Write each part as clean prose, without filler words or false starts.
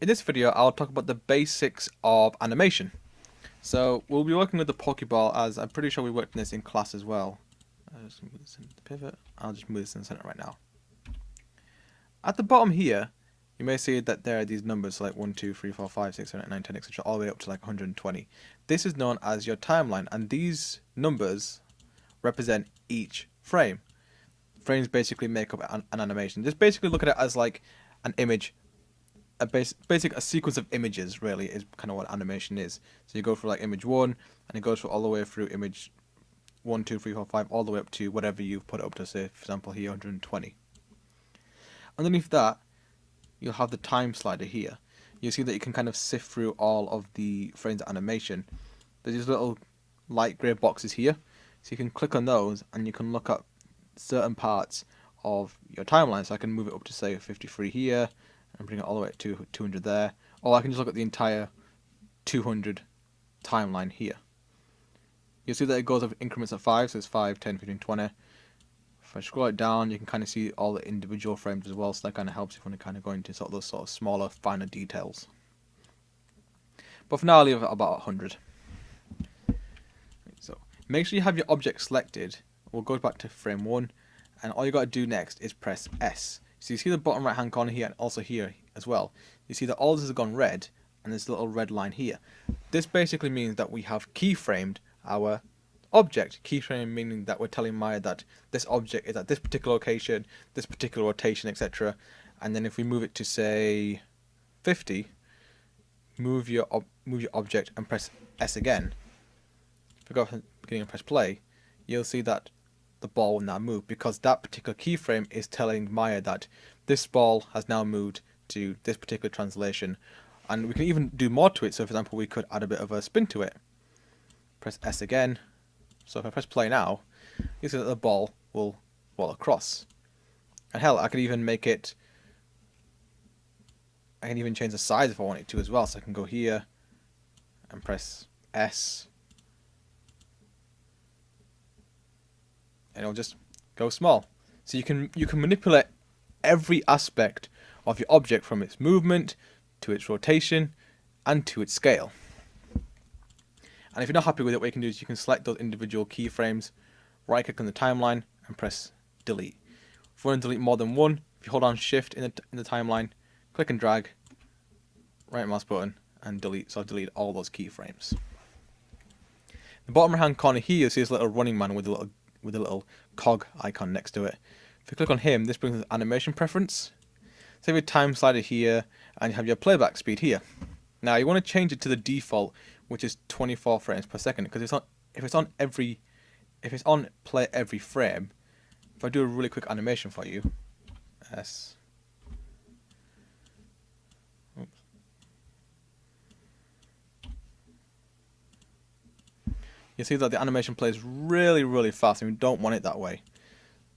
In this video, I'll talk about the basics of animation. So we'll be working with the Pokeball, as I'm pretty sure we worked on this in class as well. I'll just move this into the pivot. I'll just move this in the center right now. At the bottom here, you may see that there are these numbers like 1, 2, 3, 4, 5, 6, 7, 8, 9, 10, etc. all the way up to like 120. This is known as your timeline, and these numbers represent each frame. Frames basically make up an animation. Just basically look at it as like an image. A sequence of images really is kind of what animation is. So you go through like image 1 and it goes through all the way through image 1, 2, 3, 4, 5 all the way up to whatever you've put up to, say for example here 120. Underneath that you'll have the time slider here. You'll see that you can kind of sift through all of the frames of animation. There's these little light grey boxes here, so you can click on those and you can look at certain parts of your timeline. So I can move it up to say 53 here and bring it all the way to 200 there, or I can just look at the entire 200 timeline here. You'll see that it goes up in increments of 5, so it's 5, 10, 15, 20. If I scroll it down, you can kind of see all the individual frames as well, so that kind of helps if you want to kind of go into sort of those sort of smaller, finer details. But for now, I'll leave it about 100. So make sure you have your object selected. We'll go back to frame 1, and all you got to do next is press S. So you see the bottom right hand corner here and also here as well. You see that all this has gone red and there's a little red line here. This basically means that we have keyframed our object. Keyframe meaning that we're telling Maya that this object is at this particular location, this particular rotation, etc. And then if we move it to say 50, move your object and press S again. If we go from the beginning and press play, you'll see that the ball will now move, because that particular keyframe is telling Maya that this ball has now moved to this particular translation. And we can even do more to it. So for example, we could add a bit of a spin to it. Press S again. So if I press play now, you see that the ball will roll across. And hell, I could even make it, I can even change the size if I want it to as well. So I can go here and press S, and it'll just go small. So you can manipulate every aspect of your object, from its movement to its rotation and to its scale. And if you're not happy with it, what you can do is you can select those individual keyframes, right click on the timeline and press delete. If you want to delete more than one, if you hold on shift in the timeline, click and drag, right mouse button and delete. So I've deleted all those keyframes. The bottom right hand corner here, you'll see this little running man with a little cog icon next to it. If you click on him, this brings us animation preference. So you have your time slider here, and you have your playback speed here. Now you want to change it to the default, which is 24 frames per second, because if it's on play every frame. If I do a really quick animation for you, S. Oops. You see that the animation plays really, really fast, and we don't want it that way.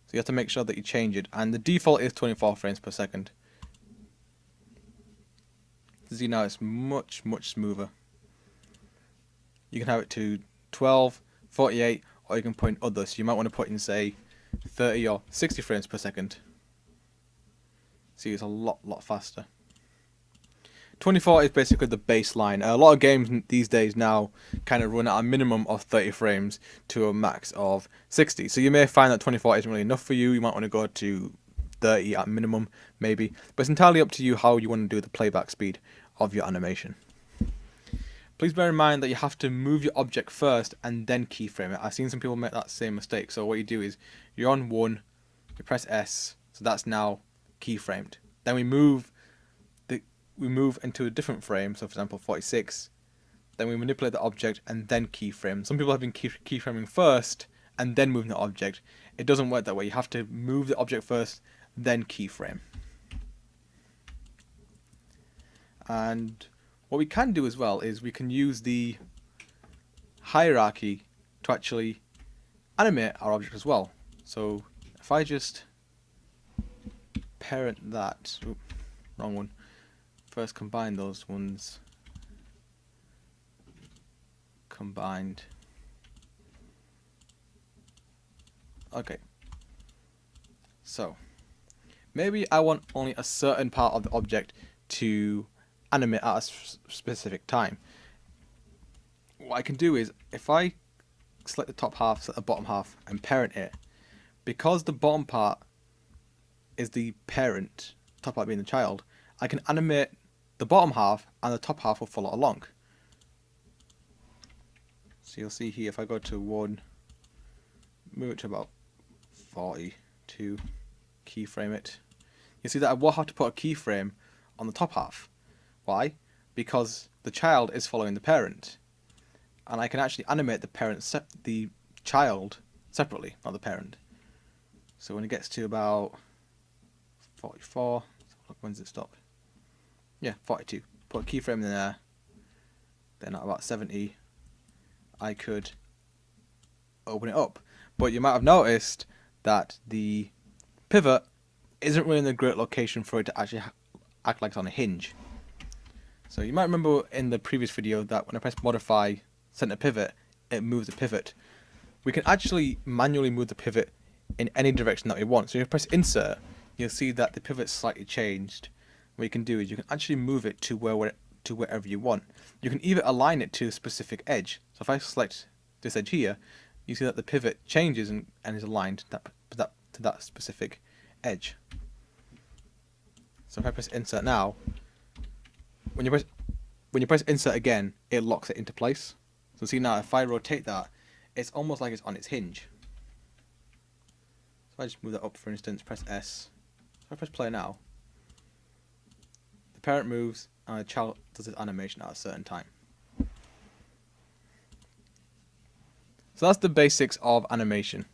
So you have to make sure that you change it, and the default is 24 frames per second. See, now it's much, much smoother. You can have it to 12, 48, or you can put in others. So you might want to put in, say, 30 or 60 frames per second. See, it's a lot faster. 24 is basically the baseline. A lot of games these days now kind of run at a minimum of 30 frames to a max of 60. So you may find that 24 isn't really enough for you. You might want to go to 30 at minimum, maybe. But it's entirely up to you how you want to do the playback speed of your animation. Please bear in mind that you have to move your object first and then keyframe it. I've seen some people make that same mistake. So what you do is you're on 1, you press S, so that's now keyframed. Then we move into a different frame, so for example 46, then we manipulate the object and then keyframe. Some people have been keyframing first and then moving the object. It doesn't work that way. You have to move the object first, then keyframe. And what we can do as well is we can use the hierarchy to actually animate our object as well. So if I just parent that, wrong one, first combine those ones, combined. Okay, so maybe I want only a certain part of the object to animate at a specific time. What I can do is, if I select the top half, select the bottom half, and parent it, because the bottom part is the parent, top part being the child, I can animate the bottom half and the top half will follow along. So you'll see here, if I go to 1, move it to about 42, keyframe it, you see that I will have to put a keyframe on the top half. Why? Because the child is following the parent, and I can actually animate the child separately, not the parent. So when it gets to about 44, look, when does it stop? Yeah, 42. Put a keyframe in there. Then at about 70, I could open it up. But you might have noticed that the pivot isn't really in a great location for it to actually act like it's on a hinge. So you might remember in the previous video that when I press modify center pivot, it moves the pivot. We can actually manually move the pivot in any direction that we want. So if you press insert, you'll see that the pivot's slightly changed. What you can do is you can actually move it to wherever you want. You can either align it to a specific edge. So if I select this edge here, you see that the pivot changes and is aligned to that specific edge. So if I press insert now, when you press insert again, it locks it into place. So see now, if I rotate that, it's almost like it's on its hinge. So I just move that up, for instance, press S. If I press play now, the parent moves and the child does its animation at a certain time. So that's the basics of animation.